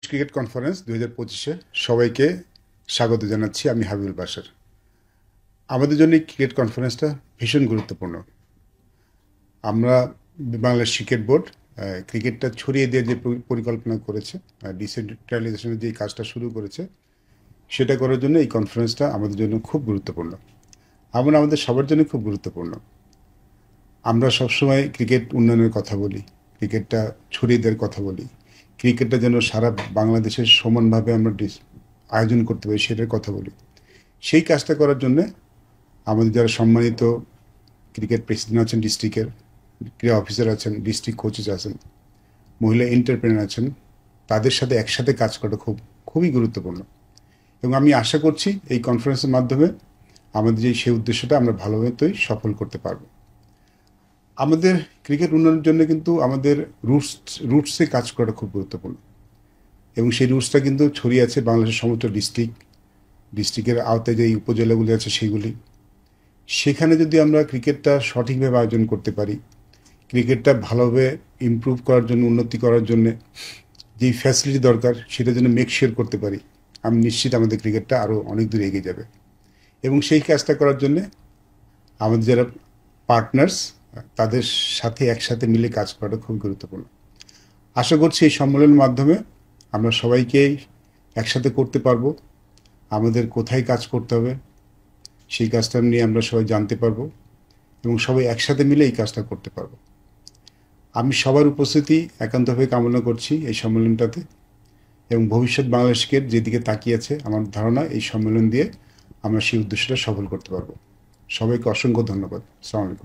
Cricket conference 2025-এ সবাইকে স্বাগত জানাচ্ছি। আমি হাবিবুল বাশার। আমাদের জন্য এই ক্রিকেট কনফারেন্সটা ভীষণ গুরুত্বপূর্ণ। আমরা বাংলাদেশ ক্রিকেট বোর্ড ক্রিকেটটা ছড়িয়ে দেওয়ার যে পরিকল্পনা করেছে, ডিসেন্ট্রালাইজেশনের যে কাজটা শুরু করেছে, সেটা করার জন্য এই কনফারেন্সটা আমাদের জন্য খুব গুরুত্বপূর্ণ। আমাদের সবার জন্য খুব গুরুত্বপূর্ণ। আমরা সবসময় ক্রিকেট উন্নয়নের কথা বলি, ক্রিকেটটা ছড়িয়ে দেওয়ার কথা বলি, ক্রিকেটটা যেন সারা বাংলাদেশের সমানভাবে আমরা আয়োজন করতে পারি সেটার কথা বলি। সেই কাজটা করার জন্যে আমাদের যারা সম্মানিত ক্রিকেট প্রেসিডেন্ট আছেন, ডিস্ট্রিক্টের ক্রীড়া অফিসার আছেন, ডিস্ট্রিক্ট কোচেস আছেন, মহিলা এন্টারপ্রেনার আছেন, তাদের সাথে একসাথে কাজ করা খুবই গুরুত্বপূর্ণ। এবং আমি আশা করছি এই কনফারেন্সের মাধ্যমে আমাদের সেই উদ্দেশ্যটা আমরা ভালোমতোই সফল করতে পারব। আমাদের ক্রিকেট উন্নয়নের জন্য কিন্তু আমাদের রুটসে কাজ করাটা খুব গুরুত্বপূর্ণ, এবং সেই রুটসটা কিন্তু ছড়িয়ে আছে বাংলাদেশের সমস্ত ডিস্ট্রিক্টের আওতায় যে উপজেলাগুলি আছে সেগুলি। সেখানে যদি আমরা ক্রিকেটটা সঠিকভাবে আয়োজন করতে পারি, ক্রিকেটটা ভালোভাবে ইমপ্রুভ করার জন্য, উন্নতি করার জন্য যেই ফ্যাসিলিটি দরকার সেটা যেন মেকশিওর করতে পারি, আমি নিশ্চিত আমাদের ক্রিকেটটা আরও অনেক দূর এগিয়ে যাবে। এবং সেই কাজটা করার জন্যে আমাদের যারা পার্টনার্স, তাদের সাথে একসাথে মিলে কাজ করাটা খুব গুরুত্বপূর্ণ। আশা করছি এই সম্মেলনের মাধ্যমে আমরা সবাইকেই একসাথে করতে পারবো। আমাদের কোথায় কাজ করতে হবে সেই কাজটা নিয়ে আমরা সবাই জানতে পারবো, এবং সবাই একসাথে মিলে এই কাজটা করতে পারবো। আমি সবার উপস্থিতি একান্তভাবে কামনা করছি এই সম্মেলনটাতে, এবং ভবিষ্যৎ বাংলাদেশকে যেদিকে তাকিয়েছে আমার ধারণা এই সম্মেলন দিয়ে আমরা সেই উদ্দেশ্যটা সফল করতে পারবো। সবাইকে অসংখ্য ধন্যবাদ। আসসালামু আলাইকুম।